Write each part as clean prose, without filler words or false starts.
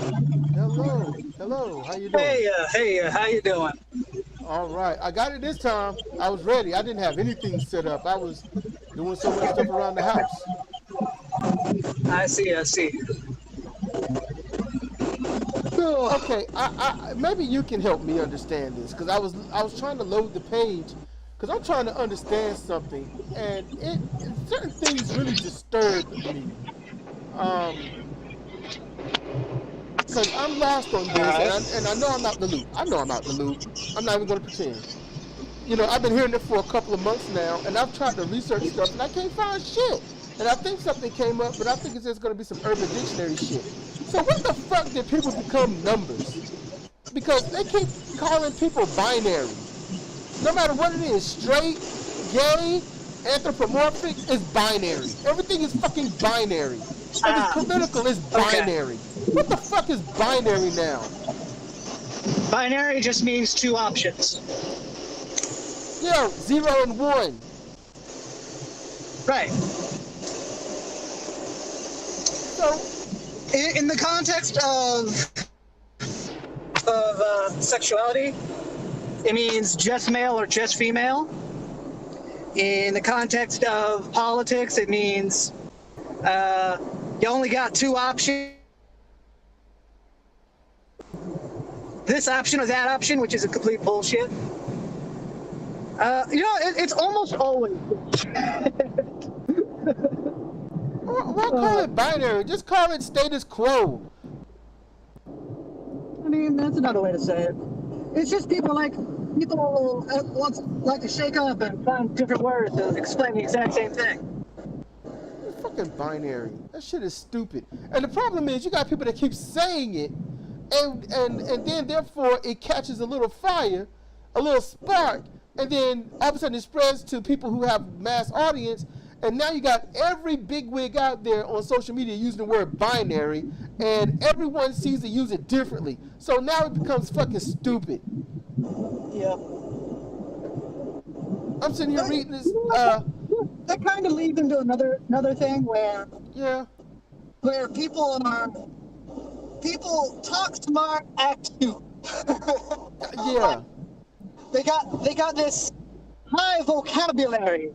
Hello, hello. How you doing? Hey, how you doing? All right, I got it this time. I was ready. I didn't have anything set up. I was doing so much stuff around the house. I see. Oh, Okay, maybe you can help me understand this because I was trying to load the page because I'm trying to understand something and certain things really disturb me. Um, because I'm lost on this alright. and I know I'm out the loop. I know I'm out the loop. I'm not even going to pretend. I've been hearing it for a couple of months now, and I've tried to research stuff, and I can't find shit. And I think something came up, but I think it's just going to be some Urban Dictionary shit. So what the fuck did people become numbers? Because they keep calling people binary. No matter what it is, straight, gay, anthropomorphic, is binary. Everything is fucking binary. If it's political, it's Okay. binary. What the fuck is binary now? Binary just means two options. Yeah, 0 and 1. Right. So In the context of sexuality, it means just male or just female. In the context of politics, it means you only got two options. This option or that option, which is a complete bullshit. It's almost always. why call it binary? Just call it status quo. I mean, that's another way to say it. It's just people like to shake up and find different words to explain the exact same thing. It's fucking binary. That shit is stupid. And the problem is, you got people that keep saying it, and then therefore it catches a little fire, a little spark, and then all of a sudden it spreads to people who have mass audience. And now you got every bigwig out there on social media using the word binary, and everyone sees to use it differently. So now it becomes fucking stupid. Yeah. I'm sitting here reading this. That kind of leads into another thing Yeah, where people talk smart, act stupid. yeah. They got this high vocabulary,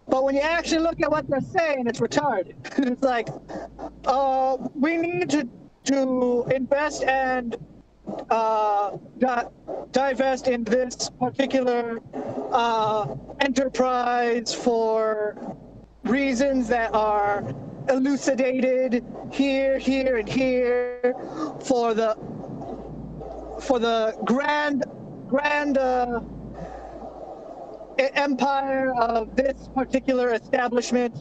but when you actually look at what they're saying, it's retarded. It's like, we need to invest and divest in this particular enterprise for reasons that are elucidated here, and here for the grand empire of this particular establishment.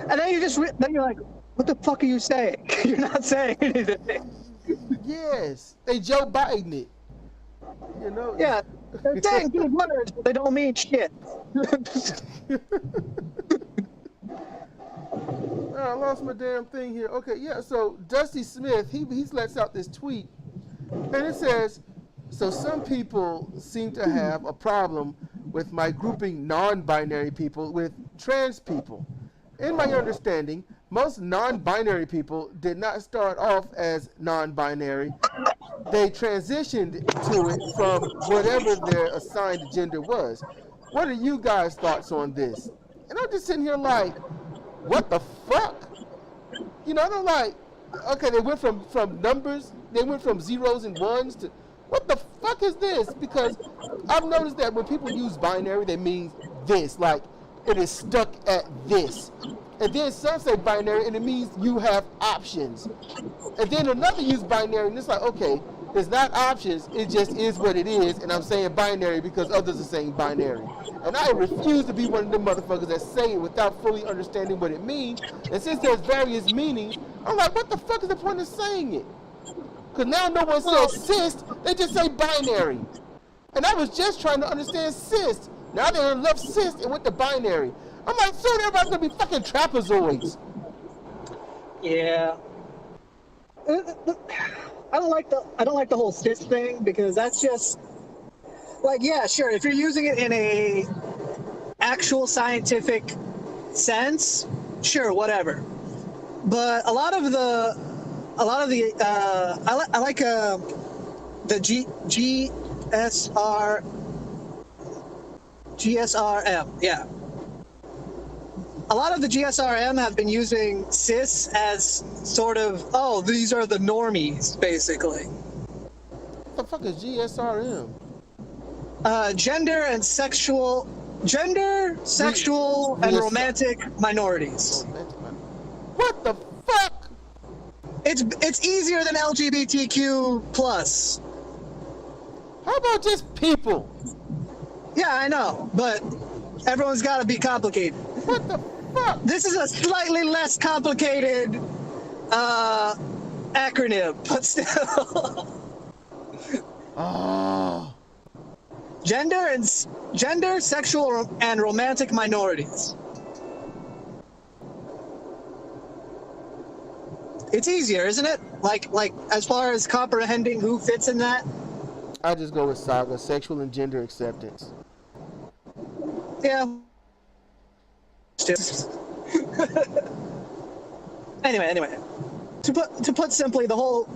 And then then you're like, what the fuck are you saying? You're not saying anything. Yes, they Joe Biden it. You know. Yeah, they're saying good words, but they don't mean shit. I lost my damn thing here. Okay, yeah. So Dusty Smith, he lets out this tweet, and it says, so some people seem to have a problem with my grouping non-binary people with trans people. In my understanding, most non-binary people did not start off as non-binary. They transitioned to it from whatever their assigned gender was. What are you guys' thoughts on this? And I'm just sitting here like, what the fuck? I'm like, okay, they went from numbers, they went from zeros and ones to, what the fuck is this? Because I've noticed that when people use binary, they mean this, like it is stuck at this. And then some say binary and it means you have options. And then another use binary and it's like, okay, it's not options, it just is what it is, and I'm saying binary because others are saying binary. And I refuse to be one of them motherfuckers that say it without fully understanding what it means. And since there's various meanings, I'm like, what the fuck is the point of saying it? Because now no one says cis, they just say binary. And I was just trying to understand cis. Now they left cis and went to binary. I'm like, soon everybody's gonna be fucking trapezoids. Yeah. I don't like the whole cis thing because that's just like, yeah, sure, if you're using it in a actual scientific sense, sure, whatever. But a lot of a lot of the I like the GSRM. Yeah. A lot of the GSRM have been using cis as sort of, oh, these are the normies, basically. What the fuck is GSRM? Gender, sexual, and romantic minorities. What the fuck? It's easier than LGBTQ plus. How about just people? Yeah, I know, but everyone's got to be complicated. What the fuck? This is a slightly less complicated acronym, but still. Oh. Gender, sexual, and romantic minorities. It's easier, isn't it? Like as far as comprehending who fits in that. I just go with Saga, sexual and gender acceptance. Yeah. Anyway. To put simply, the whole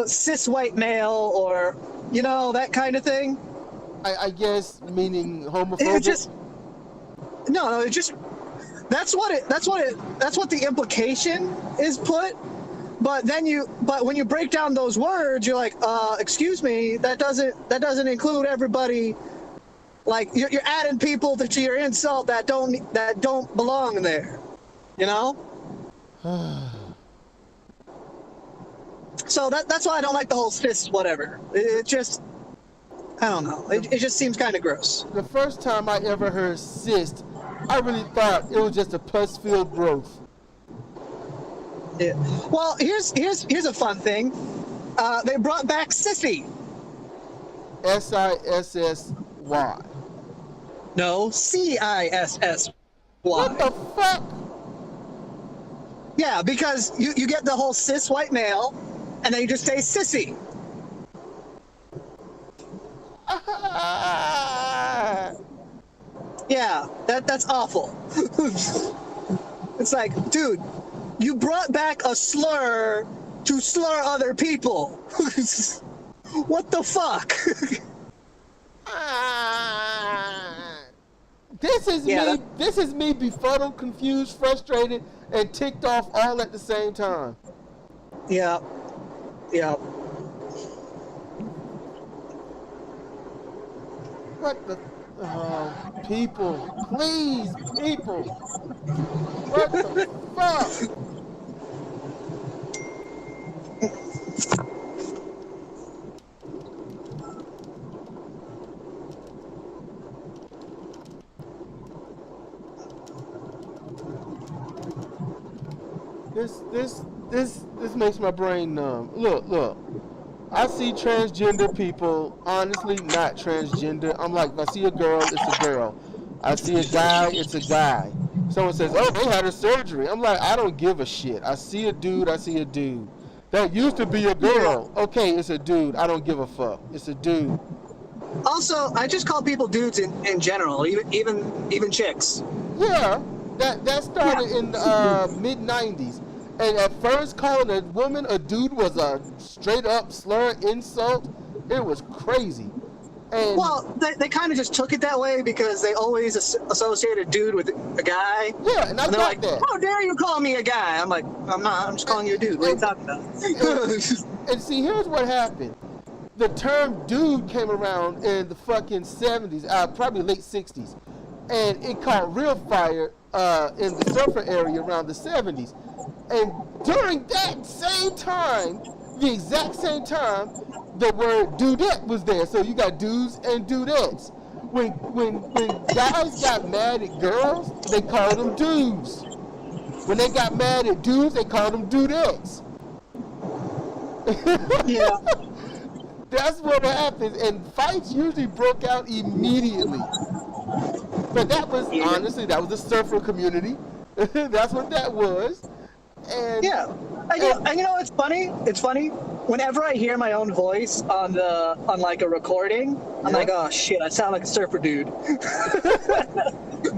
cis white male, or that kind of thing. I guess meaning homophobic. It just no. It just that's what the implication is put. But when you break down those words, you're like, excuse me, that doesn't include everybody. Like you're adding people to your insult that don't belong there, So that's why I don't like the whole cis whatever. It just, I don't know. It just seems kind of gross. The first time I ever heard cyst, I really thought it was just a pus-filled growth. Yeah. Well, here's a fun thing. They brought back sissy. SISSY. No, CISSY. What the fuck? Yeah, because you get the whole cis white male, and then you just say sissy. Yeah, that's awful. It's like, dude, you brought back a slur to slur other people. What the fuck? This is me befuddled, confused, frustrated, and ticked off all at the same time. Yeah. What the people, please, people. What the fuck? This makes my brain numb. Look. I see transgender people honestly not transgender. I'm like, if I see a girl, it's a girl. I see a guy, it's a guy. Someone says, oh, they had a surgery. I'm like, I don't give a shit. I see a dude, I see a dude. That used to be a girl. Okay, it's a dude. I don't give a fuck. It's a dude. Also, I just call people dudes in general, even chicks. Yeah, that started in the mid-90s. And at first, calling a woman a dude was a straight-up slur, insult. It was crazy. And well, they kind of just took it that way because they always associated dude with a guy. Yeah, and I got like, that. How dare you call me a guy? I'm like, I'm not. I'm just calling you a dude. What are you talking about? And see, here's what happened. The term dude came around in the fucking 70s, probably late 60s. And it caught real fire in the surfer area around the 70s. And during that same time, the exact same time, the word dudette was there. So you got dudes and dudettes. When guys got mad at girls, they called them dudes. When they got mad at dudes, they called them dudettes. Yeah. That's what happens, and fights usually broke out immediately. But that was, honestly, that was the surfer community. That's what that was. And yeah. And you know what's funny? It's funny. Whenever I hear my own voice on like a recording, I'm like, oh shit, I sound like a surfer dude.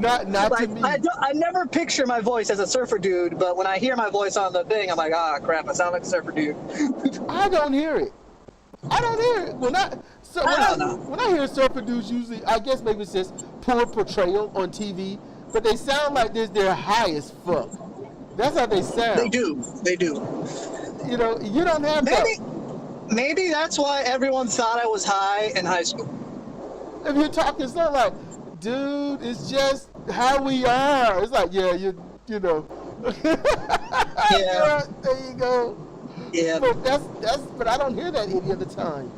not like, to me. I never picture my voice as a surfer dude, but when I hear my voice on the thing, I'm like, ah, crap, I sound like a surfer dude. I don't hear it. I don't hear it. When I hear surfer dudes, usually, I guess maybe it's just poor portrayal on TV, but they sound like they're high as fuck. That's how they sound. They do. You know, you don't have that. Maybe that's why everyone thought I was high in high school. If you're talking so like, dude, it's just how we are. It's like, yeah, you know. Yeah. There you go. Yeah. But I don't hear that any other time.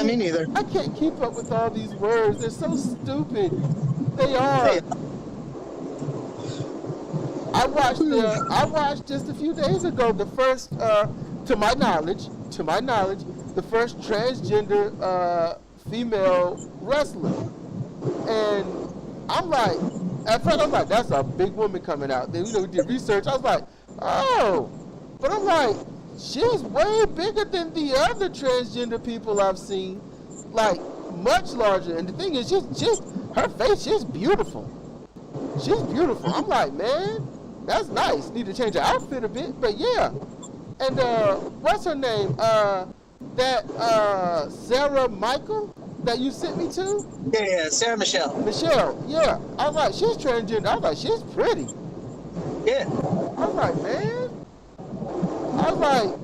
Me neither. I can't keep up with all these words. They're so stupid. They are. Yeah. I watched just a few days ago the first, to my knowledge, the first transgender female wrestler, and I'm like, at first I was like, that's a big woman coming out. Then we did research. I was like, oh, but I'm like, she's way bigger than the other transgender people I've seen, like much larger. And the thing is, just her face, she's beautiful. She's beautiful. I'm like, man, that's nice. Need to change her outfit a bit, but yeah. And what's her name? That Sarah Michael that you sent me to? Yeah, Sarah Michelle. Michelle, yeah. I was like, she's transgender. I was like, she's pretty. Yeah. I was like, man. I was like,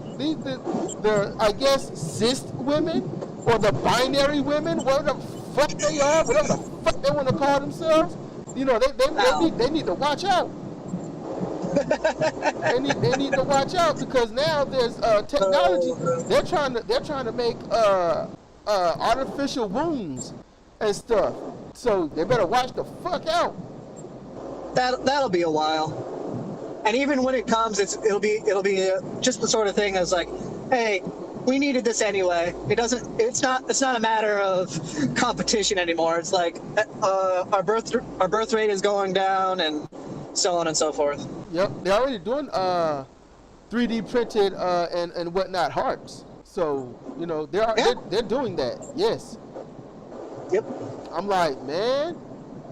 the I guess cis women or the binary women, whatever the fuck they are, whatever the fuck they want to call themselves, you know, they need to watch out. they need to watch out because now there's technology. They're trying to make artificial wombs and stuff. So they better watch the fuck out. That'll be a while. And even when it comes, it'll be just the sort of thing as like, hey, we needed this anyway. It's not a matter of competition anymore. It's like our birth rate is going down and so on and so forth. Yep, they're already doing 3D printed and whatnot hearts. So you know they're doing that. Yes. Yep. I'm like, man,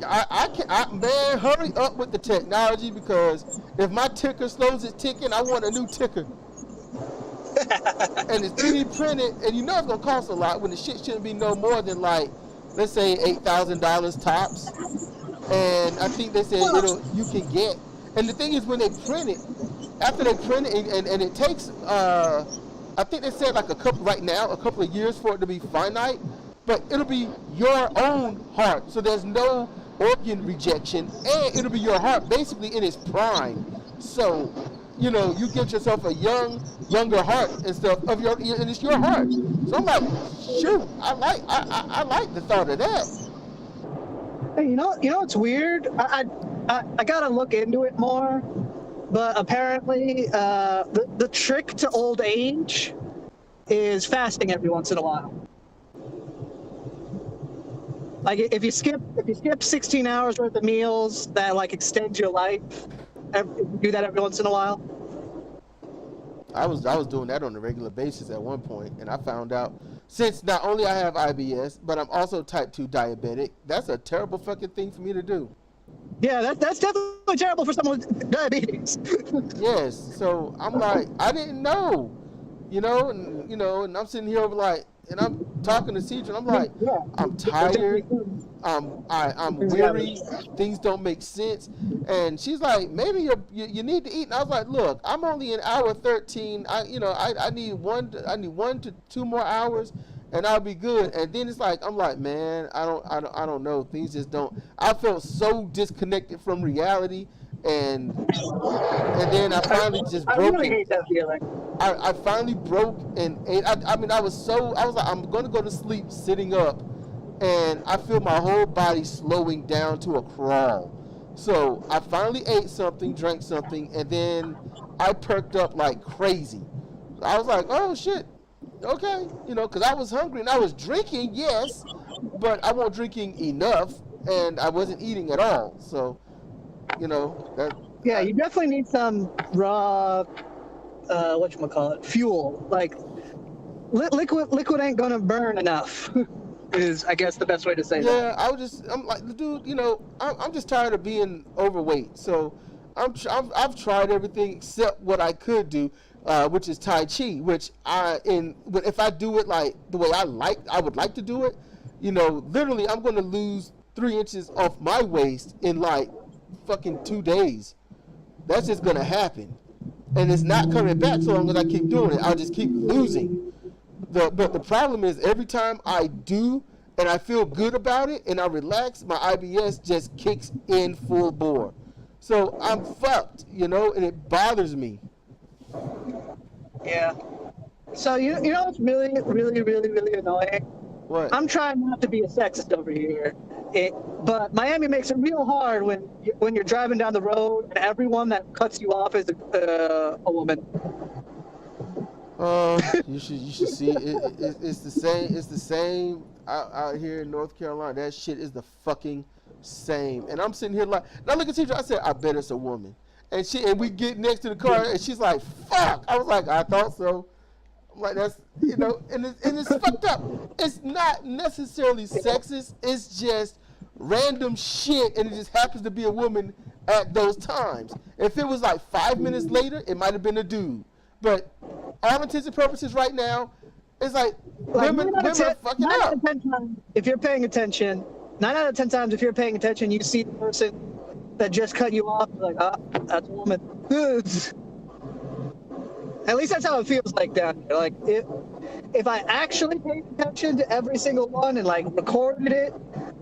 man, hurry up with the technology because if my ticker slows its ticking, I want a new ticker. And it's 3D printed, and you know it's gonna cost a lot when the shit shouldn't be no more than like, let's say $8,000 tops. And I think they said you can get. And the thing is, when they print it, after they print it, and it takes, I think they said like a couple of years for it to be finite, but it'll be your own heart. So there's no organ rejection, and it'll be your heart basically in its prime. So, you know, you get yourself a younger heart and stuff and it's your heart. So I'm like, shoot, I like the thought of that. Hey, you know what's weird? I gotta look into it more, but apparently the trick to old age is fasting every once in a while. Like if you skip 16 hours worth of meals, that like extends your life. Do that every once in a while. I was doing that on a regular basis at one point, and I found out since not only I have IBS, but I'm also type 2 diabetic. That's a terrible fucking thing for me to do. Yeah, that's definitely terrible for someone with diabetes. Yes, so I'm like, I didn't know, and I'm sitting here over like, and I'm talking to Sidra, and I'm like, I'm tired, I'm weary, things don't make sense, and she's like, maybe you need to eat, and I was like, look, I'm only in hour 13, I need 1 to 2 more hours, and I'll be good. And then it's like, I'm like, man, I don't know, things just don't. I felt so disconnected from reality, and then I finally just broke. I really hate that feeling. I finally broke and ate. I was like, I'm gonna go to sleep sitting up, and I feel my whole body slowing down to a crawl. So I finally ate something, drank something, and then I perked up like crazy. I was like, oh shit, okay, because I was hungry and I was drinking, yes, but I wasn't drinking enough, and I wasn't eating at all. So, that. Yeah, you definitely need some raw, whatchamacallit, fuel. Like, liquid ain't gonna burn enough. is, I guess, the best way to say that. Yeah, I'm like, dude, I'm just tired of being overweight. So I've tried everything except what I could do, which is Tai Chi, but if I do it like the way I would like to do it, literally I'm going to lose 3 inches off my waist in like fucking 2 days. That's just going to happen. And it's not coming back so long as I keep doing it. I'll just keep losing. But the problem is every time I do and I feel good about it and I relax, my IBS just kicks in full bore. So I'm fucked, and it bothers me. Yeah. So you know what's really, really, really, really annoying? What? I'm trying not to be a sexist over here, but Miami makes it real hard when you're driving down the road and everyone that cuts you off is a woman. You should see it's the same out here in North Carolina. That shit is the fucking same. And I'm sitting here like, now look at Sidra. I said, I bet it's a woman. And we get next to the car and she's like, fuck. I was like, I thought so. I'm like, that's, and it's fucked up. It's not necessarily sexist. It's just random shit, and it just happens to be a woman at those times. If it was like 5 minutes later, it might have been a dude. But all intents and purposes right now, it's like women are fucking up. 9 out of 10 times, if you're paying attention, 9 out of 10 times if you're paying attention, you see the person that just cut you off, like, that's a woman. At least that's how it feels like down here. Like, if I actually paid attention to every single one and, like, recorded it,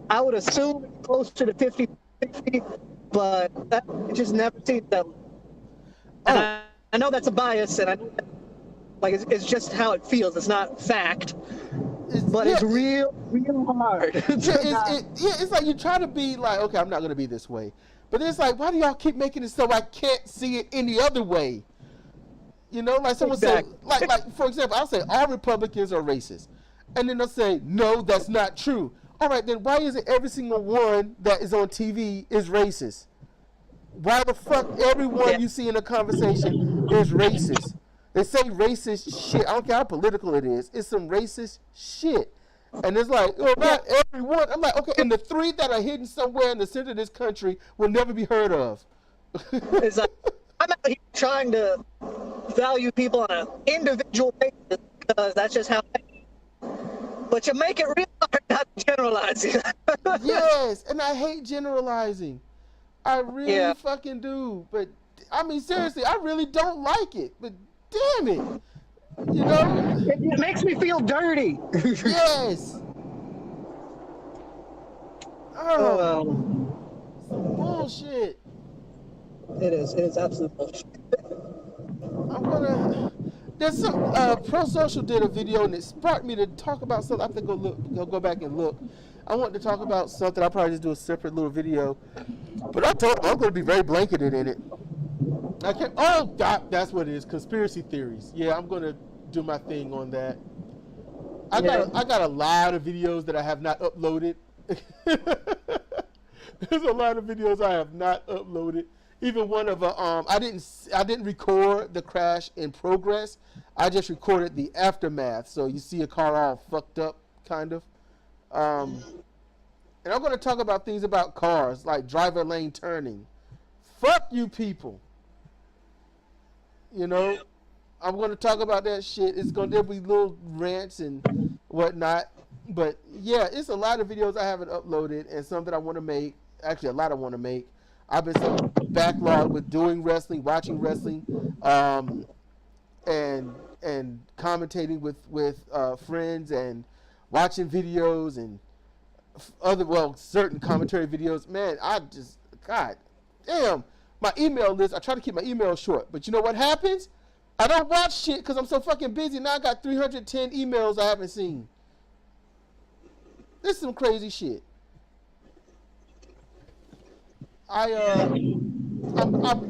I would assume it's closer to 50-50, but it just never seems that way. And I know that's a bias, and I know that, like, it's just how it feels. It's not fact. It's real hard. It's like you try to be like, okay, I'm not going to be this way. But it's like, why do y'all keep making it so I can't see it any other way? Like someone said, like for example, I'll say all Republicans are racist. And then they'll say, no, that's not true. All right, then why is it every single one that is on TV is racist? Why the fuck everyone you see in a conversation is racist? They say racist shit. I don't care how political it is. It's some racist shit. And it's like, not everyone. I'm like, okay, and the 3 that are hidden somewhere in the center of this country will never be heard of. It's like, I'm out here trying to value people on an individual basis because that's just how but you make it real hard not to generalize. Yes, and I hate generalizing. I really fucking do. But, I mean, seriously, I really don't like it. But, damn it. It makes me feel dirty. Yes. Some bullshit. It is absolute bullshit. There's some Pro Social did a video and it sparked me to talk about something. I have to go back and look. I want to talk about something. I'll probably just do a separate little video. But I told them I'm going to be very blanketed in it. That's what it is. Conspiracy theories. Yeah, I'm going to do my thing on that. I got a lot of videos that I have not uploaded. There's a lot of videos I have not uploaded. Even one of I didn't record the crash in progress. I just recorded the aftermath. So you see a car all fucked up, kind of. And I'm going to talk about things about cars, like driver lane turning. Fuck you people. I'm going to talk about that shit. There'll be little rants and whatnot. But yeah, it's a lot of videos I haven't uploaded and some that I want to make. Actually, a lot I want to make. I've been so backlogged with doing wrestling, watching wrestling, and commentating with friends and watching videos and certain commentary videos. Man, God damn, my email list. I try to keep my email short, but you know what happens? I don't watch shit because I'm so fucking busy. Now I got 310 emails I haven't seen. This is some crazy shit. I'm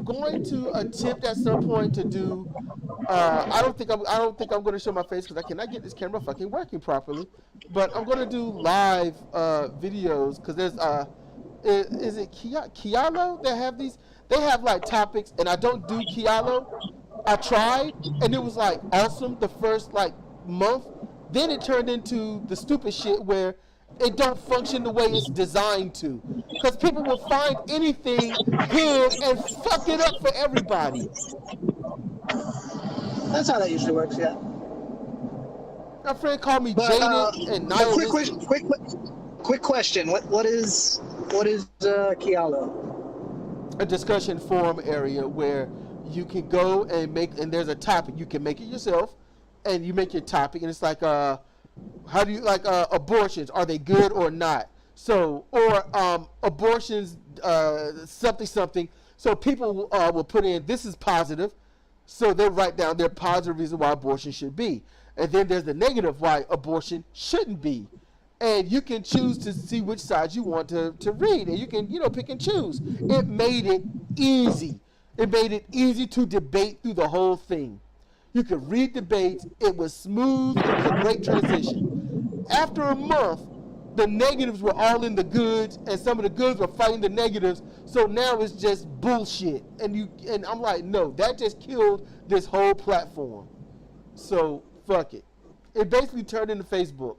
going to attempt at some point to do. I don't think I'm going to show my face because I cannot get this camera fucking working properly. But I'm going to do live videos because there's is it Kialo that have these? They have like topics, and I don't do Kialo. I tried, and it was like awesome the first like month. Then it turned into the stupid shit where it don't function the way it's designed to. Because people will find anything good and fuck it up for everybody. That's how that usually works, yeah. My friend called me jaded and nihilistic. Quick question. What is Kialo? A discussion forum area where you can go and there's a topic. You can make it yourself, and you make your topic, and it's like, how do you like abortions? Are they good or not? So, or abortions, something. So people will put in, this is positive. So they write down their positive reason why abortion should be. And then there's the negative why abortion shouldn't be. And you can choose to see which side you want to read. And you can, pick and choose. It made it easy. It made it easy to debate through the whole thing. You could read debates. It was smooth. It was a great transition. After a month, the negatives were all in the goods, and some of the goods were fighting the negatives. So now it's just bullshit. And I'm like, no, that just killed this whole platform. So fuck it. It basically turned into Facebook.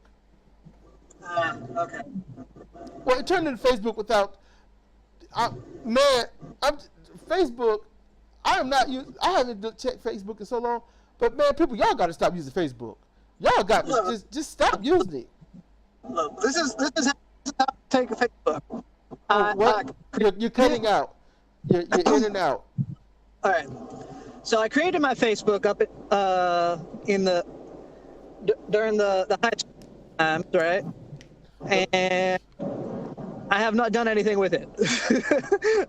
Okay. Well, it turned into Facebook without. Facebook. I haven't checked Facebook in so long. But man, people, y'all got to stop using Facebook. Y'all got to just stop using it. Look, this is how to take a Facebook. What? You're cutting out. You're in and out. All right. So I created my Facebook up during the high school times, right? And I have not done anything with it.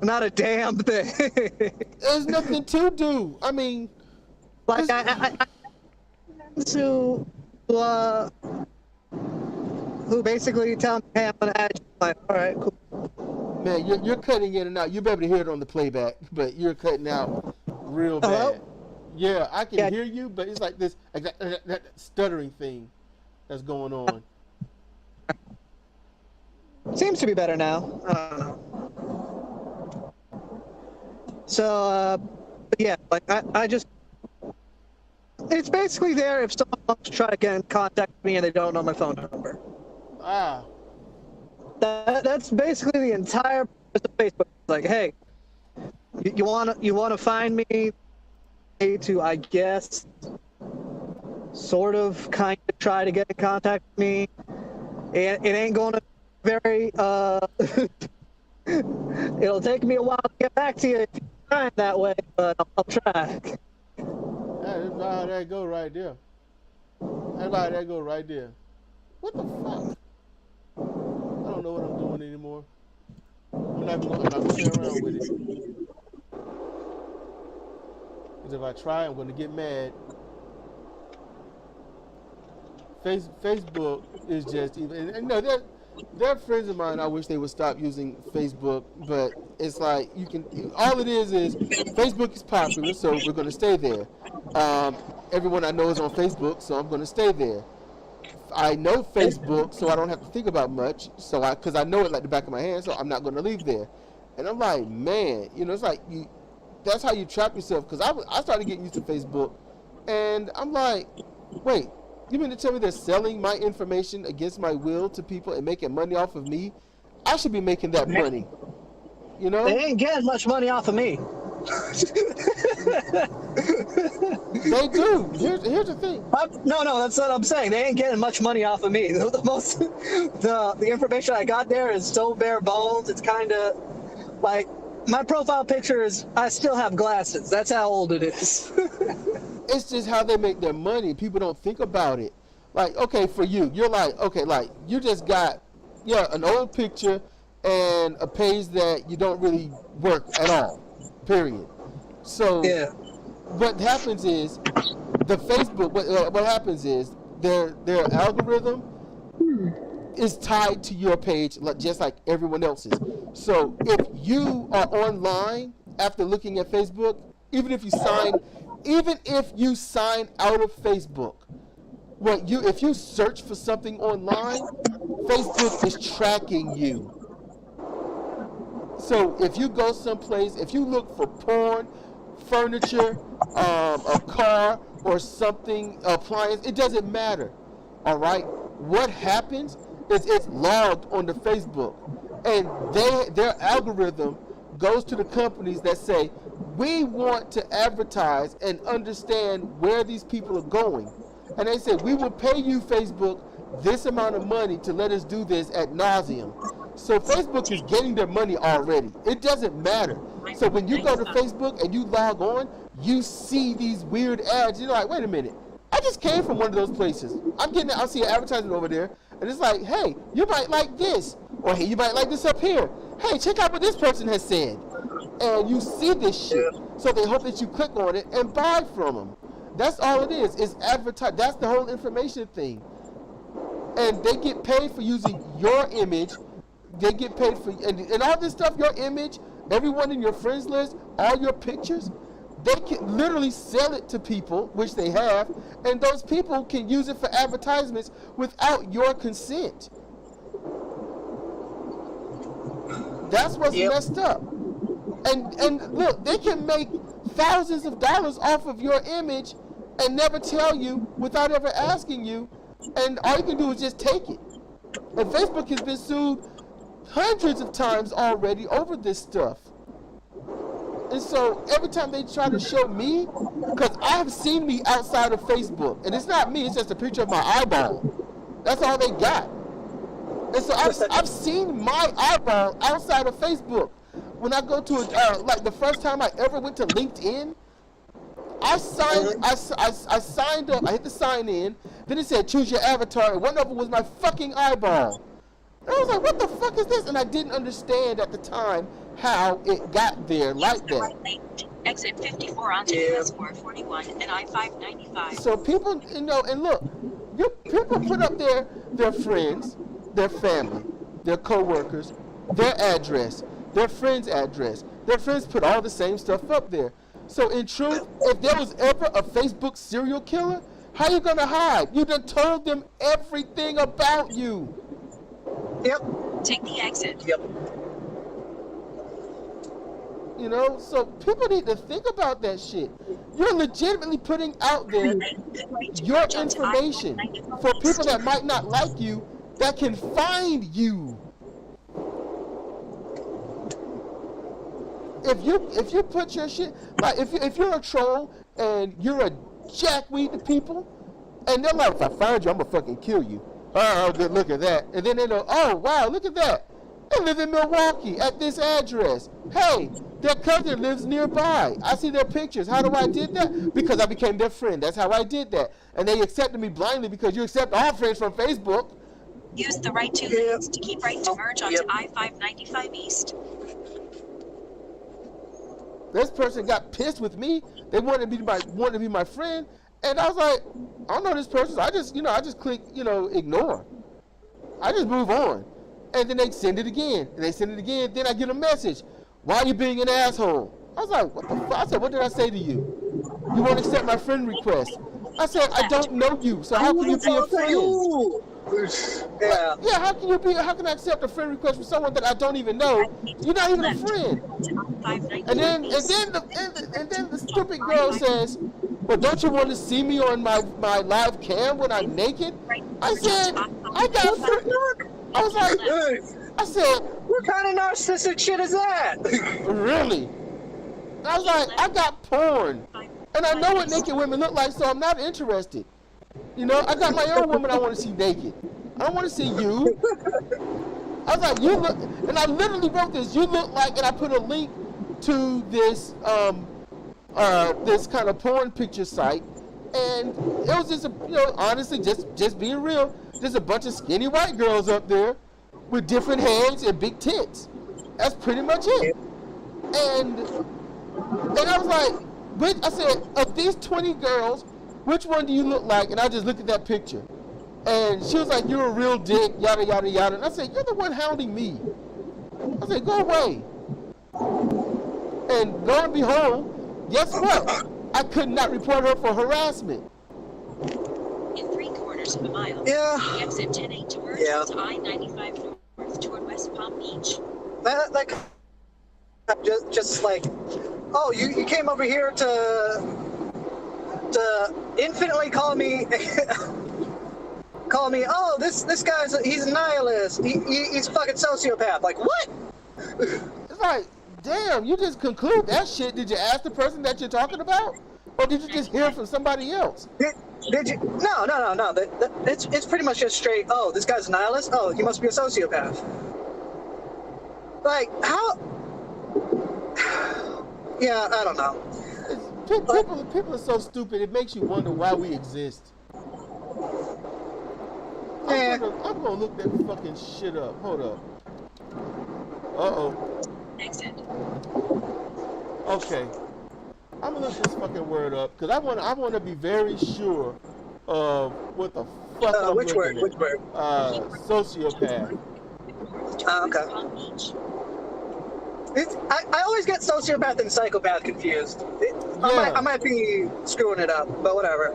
Not a damn thing. There's nothing to do. I mean, like I who basically tell me, hey, I'm gonna add you. Like, all right, cool. Man, you're cutting in and out. You'll be able to hear it on the playback, but you're cutting out real bad. Hello? Yeah, I can hear you, but it's like this that stuttering thing that's going on. Seems to be better now. I don't know. So, yeah, like I just, it's basically there if someone wants to try to get in contact with me and they don't know my phone number. Ah. That's basically the entire purpose of Facebook. Like, hey, you wanna find me to, I guess, sort of kind of try to get in contact with me. And it ain't gonna very it'll take me a while to get back to you if you're trying that way, but I'll try. That's how that go right there. That's how that go right there. What the fuck? I don't know what I'm doing anymore. I'm not gonna play around with it. Because if I try, I'm gonna get mad. Facebook is just even, and no, they're friends of mine. I wish they would stop using Facebook, but it's like all it is Facebook is popular, so we're going to stay there. Everyone I know is on Facebook, so I'm going to stay there. I know Facebook, so I don't have to think about much, because I know it like the back of my hand, so I'm not going to leave there. And I'm like, man, it's like that's how you trap yourself, because I started getting used to Facebook, and I'm like, wait, you mean to tell me they're selling my information against my will to people and making money off of me? I should be making that money. They ain't getting much money off of me. They do. Here's the thing. No, that's what I'm saying. They ain't getting much money off of me. The information I got there is so bare bones. It's kind of like my profile picture is. I still have glasses. That's how old it is. It's just how they make their money. People don't think about it. Like, okay, for you, you're like, okay, like you just got, an old picture and a page that you don't really work at all. Period. So, what happens is the Facebook. What happens is their algorithm is tied to your page, just like everyone else's. So, if you are online after looking at Facebook, even if you sign out of Facebook, if you search for something online, Facebook is tracking you. So if you go someplace, if you look for porn, furniture, a car, or something, appliance, it doesn't matter. All right? What happens It's logged onto Facebook, and their algorithm goes to the companies that say, we want to advertise and understand where these people are going. And they say, we will pay you, Facebook, this amount of money to let us do this ad nauseum. So Facebook is getting their money already. It doesn't matter. So when you go to Facebook and you log on, you see these weird ads. You're like, wait a minute. I just came from one of those places. I'll see an advertisement over there, and it's like, hey, you might like this. Or hey, you might like this up here. Hey, check out what this person has said. And you see this shit. So they hope that you click on it and buy from them. That's all it is. It's advertise. That's the whole information thing. And they get paid for using your image. They get paid for, and all this stuff, your image, everyone in your friends list, all your pictures, they can literally sell it to people, which they have, and those people can use it for advertisements without your consent. That's what's messed up. And look, they can make thousands of dollars off of your image and never tell you without ever asking you, and all you can do is just take it. And Facebook has been sued hundreds of times already over this stuff. And so every time they try to show me, because I have seen me outside of Facebook, and it's not me, it's just a picture of my eyeball. That's all they got. And so I've seen my eyeball outside of Facebook. When I go to like the first time I ever went to LinkedIn, I signed up, I hit the sign in, then it said choose your avatar, and one of them was my fucking eyeball. And I was like, what the fuck is this? And I didn't understand at the time how it got there like that. Exit 54 onto US 441 and I-595. So people, and look, people put up their friends, their family, their co-workers, their address, their friend's address. Their friends put all the same stuff up there. So in truth, if there was ever a Facebook serial killer, how you gonna hide? You done told them everything about you. Yep. Take the exit. Yep. So people need to think about that shit. You're legitimately putting out there your information for people that might not like you that can find you. If you put your shit, like if you're a troll and you're a jackweed to people, and they're like, if I find you, I'm gonna fucking kill you. Oh, good, look at that. And then they know, oh wow, look at that. They live in Milwaukee at this address. Hey, their cousin lives nearby. I see their pictures. How do I did that? Because I became their friend. That's how I did that. And they accepted me blindly because you accept all friends from Facebook. Use the right two lanes to keep right to merge onto I-595 East. This person got pissed with me. They wanted to be my friend, and I was like, I don't know this person. So I just click, ignore. I just move on, and then they send it again, and they send it again. Then I get a message. Why are you being an asshole? I was like, what the fuck? I said, what did I say to you? You won't accept my friend request. I said, I don't know you, so how can you be a friend? Yeah, how can I accept a friend request from someone that I don't even know? You're not even a friend. And then the stupid girl says, well, don't you want to see me on my live cam when I'm naked? I said, I said, what kind of narcissistic shit is that? Really? I was like, I got porn. And I know what naked women look like, so I'm not interested. I got my own woman I want to see naked. I don't want to see you. I was like, you look, and I literally wrote this, you look like, and I put a link to this this kind of porn picture site, and it was just, honestly, just being real, there's a bunch of skinny white girls up there with different heads and big tits. That's pretty much it. And I was like, I said, of these 20 girls, which one do you look like? And I just looked at that picture. And she was like, you're a real dick, yada, yada, yada. And I said, you're the one hounding me. I said, go away. And lo and behold, guess what? I could not report her for harassment. In 3/4 of a mile, exit 10-8 to merge to I-95 north toward West Palm Beach. That just like, oh, you came over here to infinitely call me call me, oh, this guy's he's a nihilist. He's a fucking sociopath. Like, what? It's like, damn, you just conclude that shit. Did you ask the person that you're talking about? Or did you just hear from somebody else? Did you? No. It's pretty much just straight, oh, this guy's a nihilist? Oh, he must be a sociopath. Like, how? Yeah, I don't know. People are so stupid, it makes you wonder why we exist. I'm gonna look that fucking shit up. Hold up. Uh-oh. Exit. Okay. I'm gonna look this fucking word up, because I wanna be very sure of what the fuck I'm which looking word? at. Which word? Sociopath. Okay. I always get sociopath and psychopath confused. I might be screwing it up, but whatever.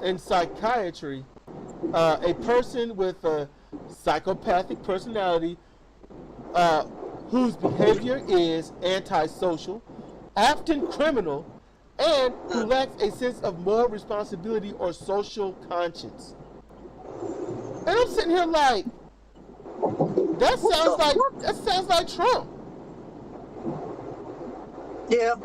In psychiatry, a person with a psychopathic personality whose behavior is antisocial, often criminal, and who lacks a sense of moral responsibility or social conscience. And I'm sitting here like, that sounds like Trump. Yeah.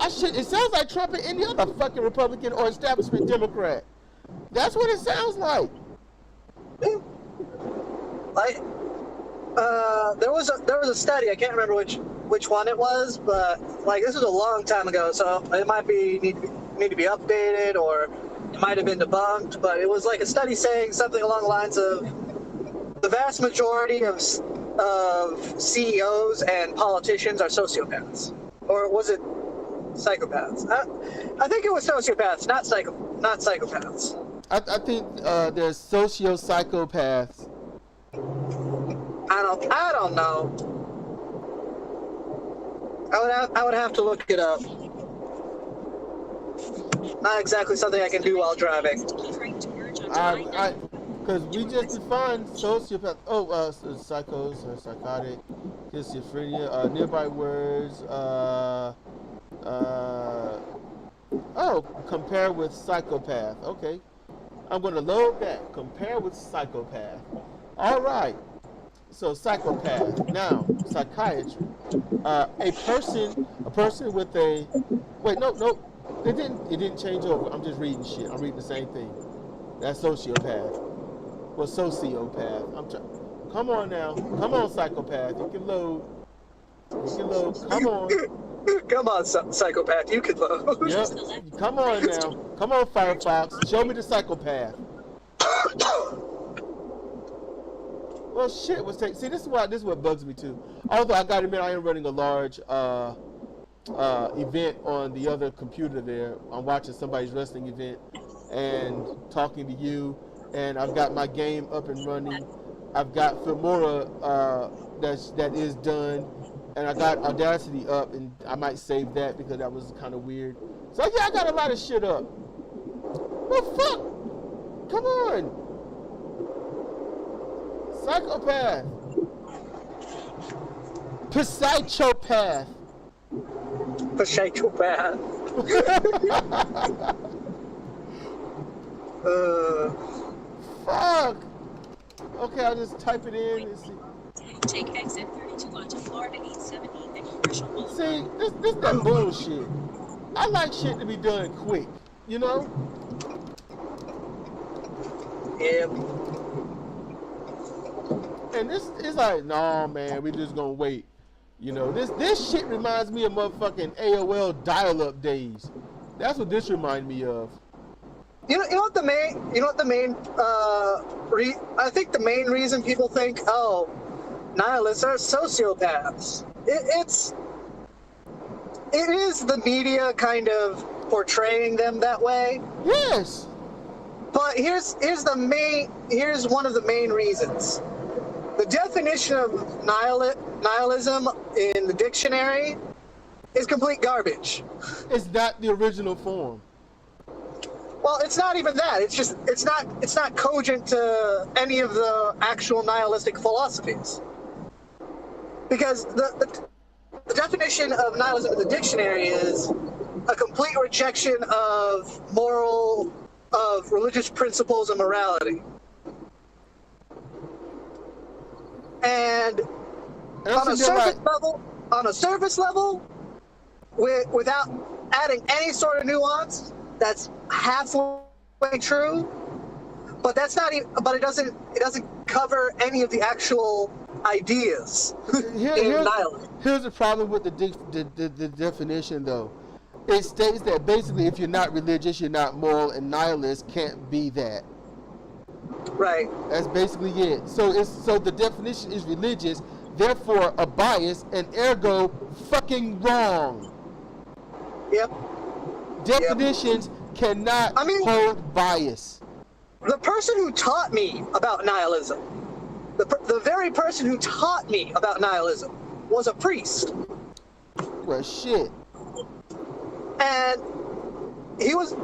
It sounds like Trump and any other fucking Republican or establishment Democrat. That's what it sounds like. There was a study, I can't remember which one it was, but like this was a long time ago, so it might need to be updated, or it might have been debunked, but it was like a study saying something along the lines of the vast majority of CEOs and politicians are sociopaths. Or was it psychopaths? I think it was sociopaths, not psychopaths. I think there's socio-psychopaths. I don't know. I would have to look it up. Not exactly something I can do while driving. Because we just defined sociopath. Psychos, psychotic, schizophrenia, nearby words. Compare with psychopath. Okay. I'm going to load that. Compare with psychopath. All right. So psychopath. Now, psychiatry. A person with a. Wait, no. It didn't change over. I'm just reading shit. I'm reading the same thing. That's sociopath. Well, sociopath. Come on now. Come on, psychopath. You can load. Come on. Come on, psychopath. You can load. Yep. Come on now. Come on, Firefox. Show me the psychopath. Well, shit was taking. See, this is what bugs me too. Although I gotta admit, I am running a large event on the other computer there. I'm watching somebody's wrestling event and talking to you, and I've got my game up and running. I've got Filmora that is done, and I got Audacity up, and I might save that because that was kind of weird. So yeah, I got a lot of shit up. Well, fuck! Come on! Psychopath. Psychopath. Psychopath. Fuck. Okay, I'll just type it in and see. Take exit 32 onto Florida 870 and Commercial Boulevard. See, this that bullshit. I like shit to be done quick, you know? Yeah. And this is like, nah, man, we just gonna wait. You know, this shit reminds me of motherfucking AOL dial-up days. That's what this reminds me of. You know what the main I think the main reason people think, oh, nihilists are sociopaths. It is the media kind of portraying them that way. Yes. But here's one of the main reasons. The definition of nihilism in the dictionary is complete garbage. It's not the original form. Well, it's not even that. It's not cogent to any of the actual nihilistic philosophies. Because the definition of nihilism in the dictionary is a complete rejection of religious principles and morality. And on a surface level, without adding any sort of nuance, that's halfway true. But that's not even. But it doesn't cover any of the actual ideas in nihilism. Here's the problem with the definition, though. It states that basically, if you're not religious, you're not moral, and nihilist can't be that. Right. That's basically it. So the definition is religious, therefore a bias, and ergo fucking wrong. Yep. Definitions cannot hold bias. The person who taught me about nihilism, the very person who taught me about nihilism, was a priest. Well, shit. And he was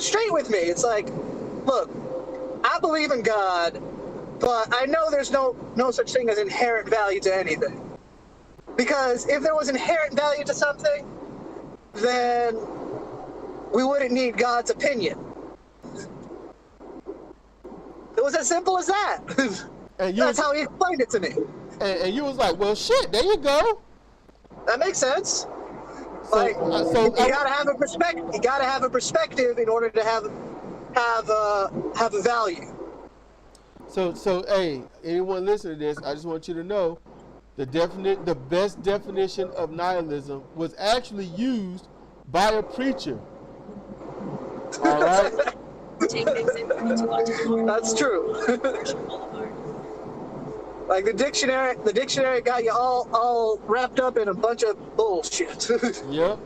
straight with me. It's like, look, I believe in God, but I know there's no such thing as inherent value to anything. Because if there was inherent value to something, then we wouldn't need God's opinion. It was as simple as that. That's how he explained it to me. And you was like, well, shit, there you go. That makes sense. You gotta have a perspective. You gotta have a perspective in order to have a value. So hey, anyone listening to this, I just want you to know, the best definition of nihilism was actually used by a preacher. All right. That's true. Like the dictionary got you all wrapped up in a bunch of bullshit. Yep.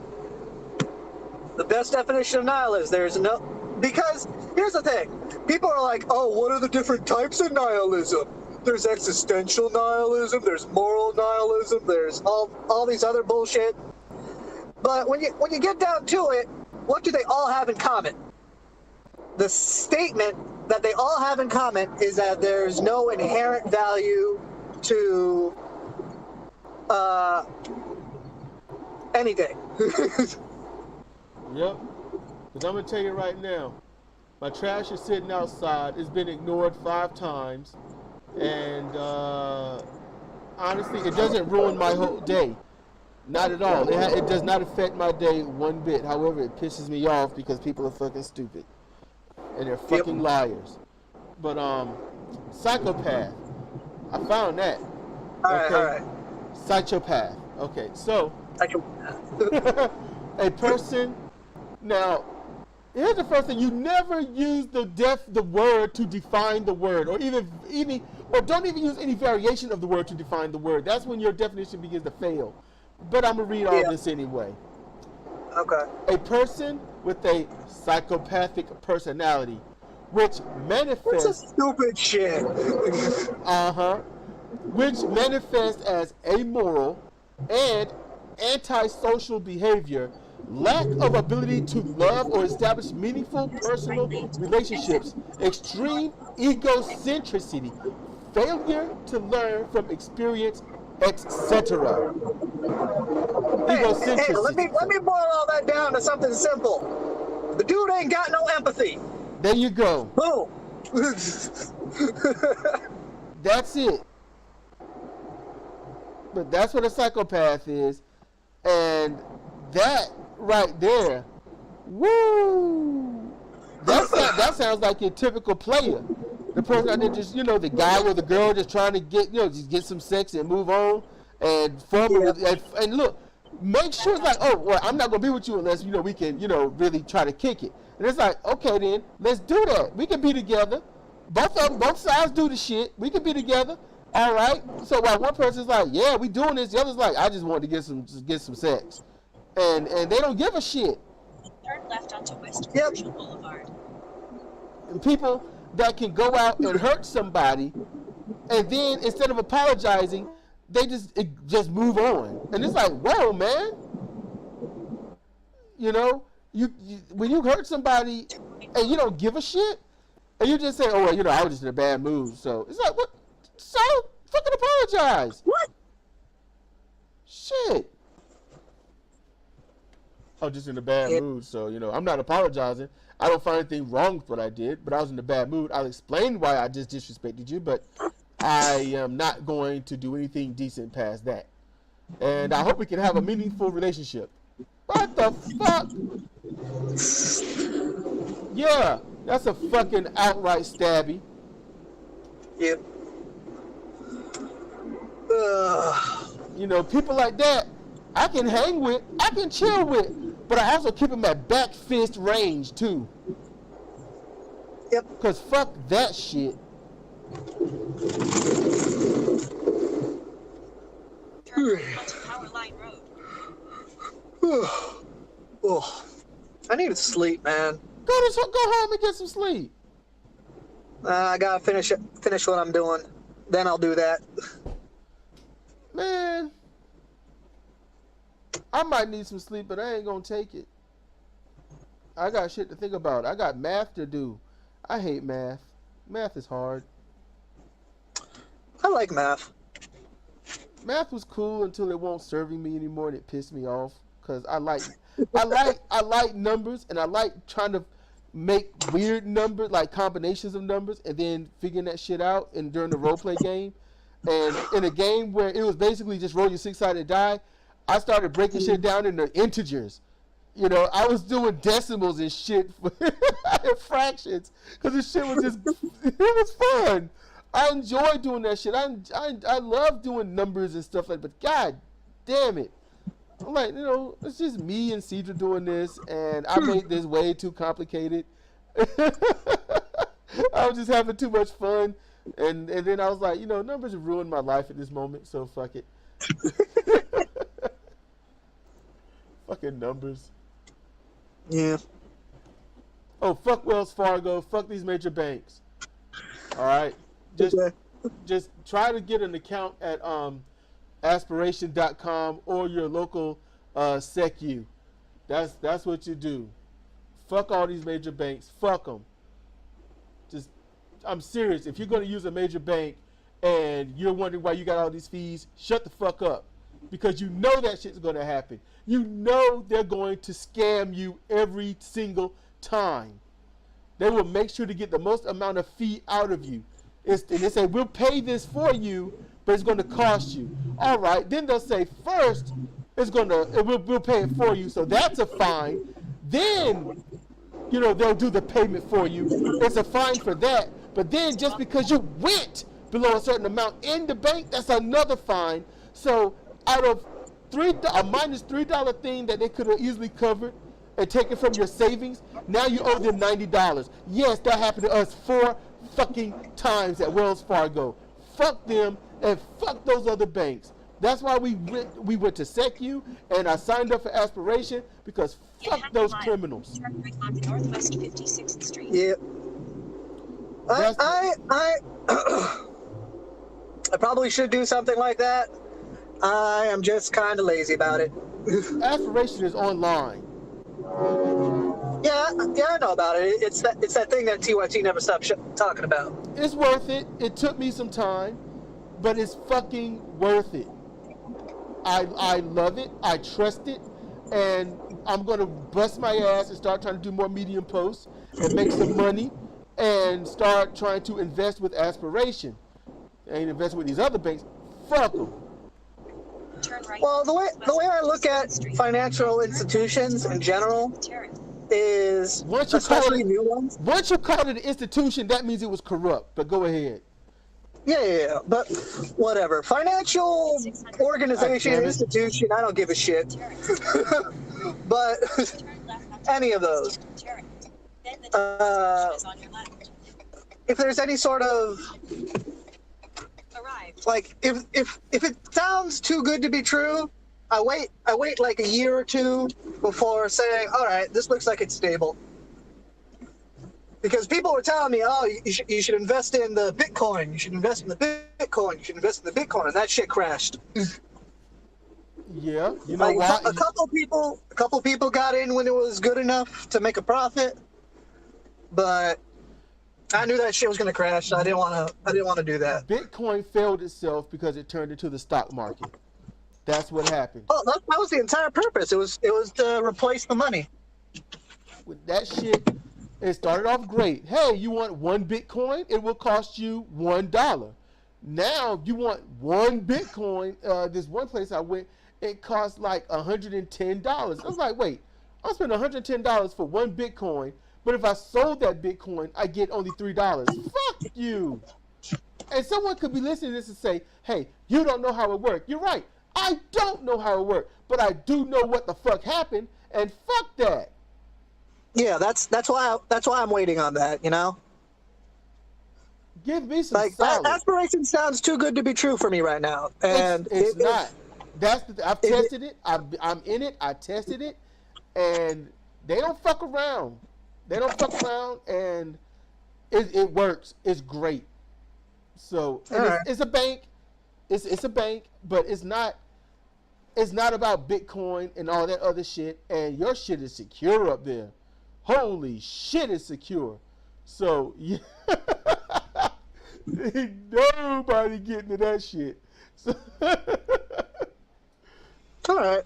The best definition of nihilism, there's no, because here's the thing. People are like, oh, what are the different types of nihilism? There's existential nihilism, there's moral nihilism, there's all these other bullshit. But when you get down to it, what do they all have in common? The statement that they all have in common is that there's no inherent value to anything. Yep. Because I'm going to tell you right now, my trash is sitting outside. It's been ignored 5 times. And honestly, it doesn't ruin my whole day. Not at all. It does not affect my day one bit. However, it pisses me off because people are fucking stupid. And they're fucking liars. But psychopath. I found that. All right. Psychopath. Okay, so Psychopath. a person. Now, here's the first thing: you never use the word to define the word, or or don't even use any variation of the word to define the word. That's when your definition begins to fail. But I'm gonna read all this anyway. Okay. A person with a psychopathic personality, which manifests. That's a stupid shit. Which manifests as amoral and antisocial behavior, lack of ability to love or establish meaningful personal relationships, extreme egocentricity, failure to learn from experience, etc. Hey, let me boil all that down to something simple. The dude ain't got no empathy. There you go. Boom. That's it. But that's what a psychopath is. And that right there, woo! That sounds like your typical player. The person out there just, the guy or the girl just trying to just get some sex and move on and and look, make sure it's like, oh, well, I'm not going to be with you unless, we can, really try to kick it. And it's like, okay, then, let's do that. We can be together. Both sides do the shit. We can be together. All right. So while one person's like, yeah, we doing this, the other's like, I just want to get some sex. And they don't give a shit. Turn left onto West Commercial Boulevard. And people that can go out and hurt somebody, and then instead of apologizing, they just move on. And it's like, whoa, man. You when you hurt somebody and you don't give a shit, and you just say, oh, well, I was just in a bad mood. So it's like, what? So fucking apologize. What? Shit. I was just in a bad mood. So, I'm not apologizing. I don't find anything wrong with what I did, but I was in a bad mood. I'll explain why I just disrespected you, but I am not going to do anything decent past that. And I hope we can have a meaningful relationship. What the fuck? Yeah, that's a fucking outright stabby. Yep. People like that, I can hang with, I can chill with, but I also keep them at back fist range too. Yep. Because fuck that shit. Turn right onto Power Line Road. Oh, I need to sleep, man. Go home and get some sleep. I gotta finish what I'm doing. Then I'll do that. Man, I might need some sleep, but I ain't gonna take it. I got shit to think about. I got math to do. I hate math. Math is hard. I like math. Math was cool until it won't serving me anymore, and it pissed me off. Cause I like numbers, and I like trying to make weird numbers, like combinations of numbers, and then figuring that shit out. And during the role play game, and in a game where it was basically just roll your 6-sided die, I started breaking shit down into integers. I was doing decimals and shit and fractions, because this shit was just, it was fun. I enjoy doing that shit. I love doing numbers and stuff like that, but god damn it. I'm like, it's just me and Sidra doing this, and I made this way too complicated. I was just having too much fun, and then I was like, numbers have ruined my life at this moment, so fuck it. Fucking numbers. Yeah. Oh, fuck Wells Fargo. Fuck these major banks. All right. Just try to get an account at aspiration.com or your local SecU. That's what you do. Fuck all these major banks. Fuck them. I'm serious. If you're going to use a major bank and you're wondering why you got all these fees, shut the fuck up. Because you know that shit's going to happen. You know they're going to scam you every single time. They will make sure to get the most amount of fee out of you. And they say, we'll pay this for you, but it's going to cost you. All right. Then they'll say, first, we'll pay it for you. So that's a fine. Then, they'll do the payment for you. It's a fine for that. But then just because you went below a certain amount in the bank, that's another fine. So out of a minus $3 thing that they could have easily covered and taken from your savings, now you owe them $90. Yes, that happened to us 4 fucking times at Wells Fargo. Fuck them and fuck those other banks. That's why we went to SecU, and I signed up for Aspiration, because fuck those criminals. Turn right onto Northwest 56th Street. Yeah. I probably should do something like that. I am just kind of lazy about it. Aspiration is online. Yeah, I know about it. It's that thing that TYT never stopped talking about. It's worth it. It took me some time, but it's fucking worth it. I love it. I trust it, and I'm gonna bust my ass and start trying to do more Medium posts and make some money, and start trying to invest with Aspiration and invest with these other banks. Fuck them. Well, the way I look at financial institutions in general is, especially new ones. Once you call it an institution, that means it was corrupt. But go ahead. Yeah, but whatever. Financial organization, institution, I don't give a shit. But any of those. If there's any sort of, like, if it sounds too good to be true, I wait like a year or two before saying, all right, this looks like it's stable. Because people were telling me, oh, you should invest in the Bitcoin. You should invest in the Bitcoin. You should invest in the Bitcoin, and that shit crashed. Yeah, you know why? A couple people got in when it was good enough to make a profit, but I knew that shit was going to crash. So I didn't want to do that. Bitcoin failed itself because it turned into the stock market. That's what happened. Oh, that was the entire purpose. It was to replace the money. With that shit, it started off great. Hey, you want 1 Bitcoin? It will cost you $1. Now you want 1 Bitcoin. This one place I went, it cost like $110. I was like, wait, I'll spend $110 for 1 Bitcoin, but if I sold that Bitcoin, I get only $3. Fuck you. And someone could be listening to this and say, hey, you don't know how it works. You're right. I don't know how it works, but I do know what the fuck happened, and fuck that. Yeah, that's why I'm waiting on that, you know? Give me some like solid. Aspiration sounds too good to be true for me right now. And it's not. That's I've tested it. I'm in it. I tested it, and they don't fuck around. They don't fuck around, and it works. It's great. So it's a bank. It's a bank, but it's not. It's not about Bitcoin and all that other shit. And your shit is secure up there. Holy shit, it's secure. So yeah. Ain't nobody getting to that shit. So, all right.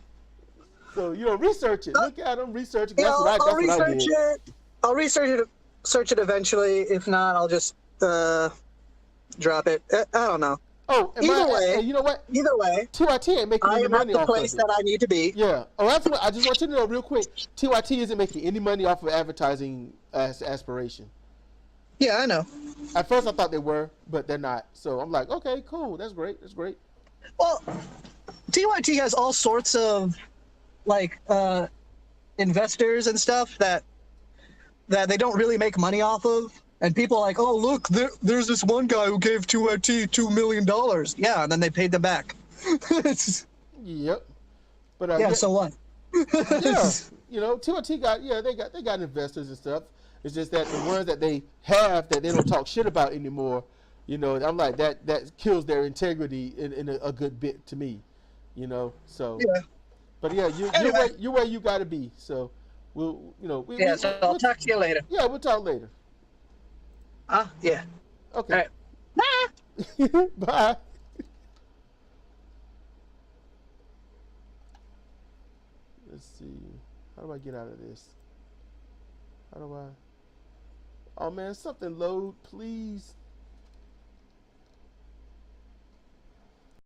So research it. Look at them, research it. I'll research it. I'll search it eventually. If not, I'll just drop it. I don't know. Oh, either way, you know what? Either way, TYT ain't making any money off of it. I am at the place that I need to be. Yeah. Oh, that's what I just want you to know real quick. TYT isn't making any money off of advertising Aspiration. Yeah, I know. At first I thought they were, but they're not. So I'm like, okay, cool. That's great. That's great. Well, TYT has all sorts of like investors and stuff that they don't really make money off of. And people are like, oh, look, there's this one guy who gave TYT $2 million. Yeah, and then they paid them back. Yep. But so what? Yeah, TYT they got investors and stuff. It's just that the ones that they have that they don't talk shit about anymore, I'm like that kills their integrity in a good bit to me, So. Yeah. But yeah, you're where you got to be. So we'll. So I'll talk to you later. Yeah, we'll talk later. Yeah. Okay. All right. Bye. Bye. Let's see. How do I get out of this? How do I? Oh man, something load, please.